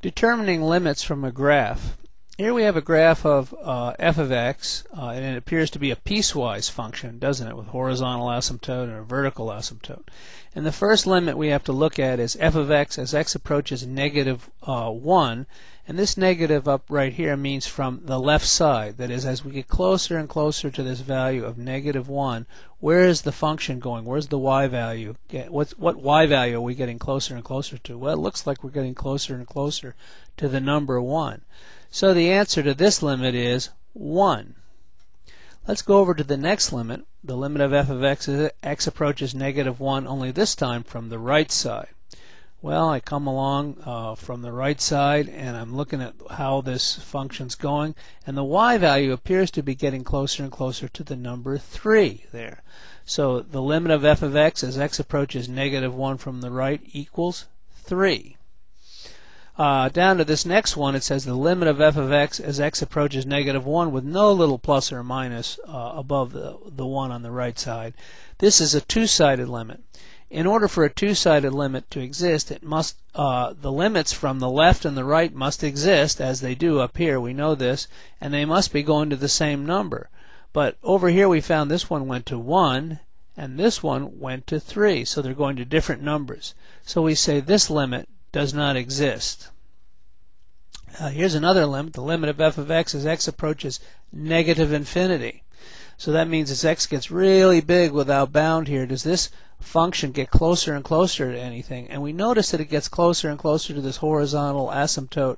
Determining limits from a graph. Here we have a graph of f of x, and it appears to be a piecewise function, doesn't it, with horizontal asymptote and a vertical asymptote. And the first limit we have to look at is f of x as x approaches negative 1, and this negative up right here means from the left side. That is, as we get closer and closer to this value of negative 1, where is the function going? Where's the y value? What y value are we getting closer and closer to? Well, it looks like we're getting closer and closer to the number 1. So the answer to this limit is 1. Let's go over to the next limit. The limit of f of x as x approaches negative 1, only this time from the right side. Well, I come along from the right side and I'm looking at how this function's going, and the y value appears to be getting closer and closer to the number 3 there. So the limit of f of x as x approaches negative 1 from the right equals 3. Down to this next one, it says the limit of f of x as x approaches negative 1 with no little plus or minus above the 1 on the right side. This is a two-sided limit. In order for a two-sided limit to exist, it must the limits from the left and the right must exist, as they do up here. We know this, and they must be going to the same number. But over here we found this one went to 1 and this one went to 3, so they're going to different numbers. So we say this limit does not exist. Here's another limit, the limit of f of x as x approaches negative infinity. So that means as x gets really big without bound here, does this function get closer and closer to anything? And we notice that it gets closer and closer to this horizontal asymptote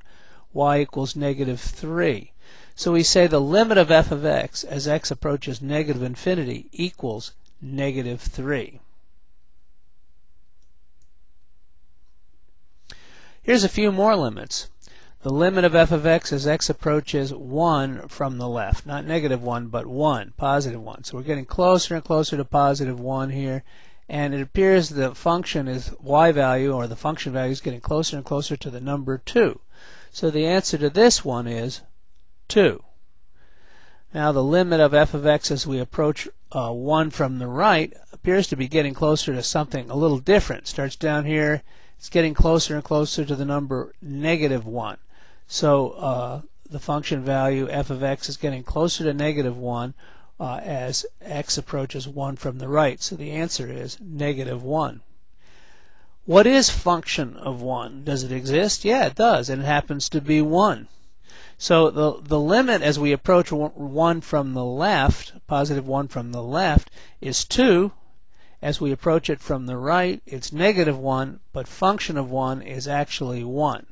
y equals negative 3. So we say the limit of f of x as x approaches negative infinity equals negative 3. Here's a few more limits. The limit of f of x as x approaches 1 from the left, not negative 1, but 1, positive 1. So we're getting closer and closer to positive 1 here, and it appears the function is y value, or the function value, is getting closer and closer to the number 2. So the answer to this one is 2. Now the limit of f of x as we approach 1 from the right appears to be getting closer to something a little different. Starts down here. It's getting closer and closer to the number negative 1. So the function value f of x is getting closer to negative 1 as x approaches 1 from the right. So the answer is negative 1. What is function of 1? Does it exist? Yeah, it does, and it happens to be 1. So the limit as we approach 1 from the left, positive 1 from the left, is 2. As we approach it from the right, it's negative 1, but function of 1 is actually 1.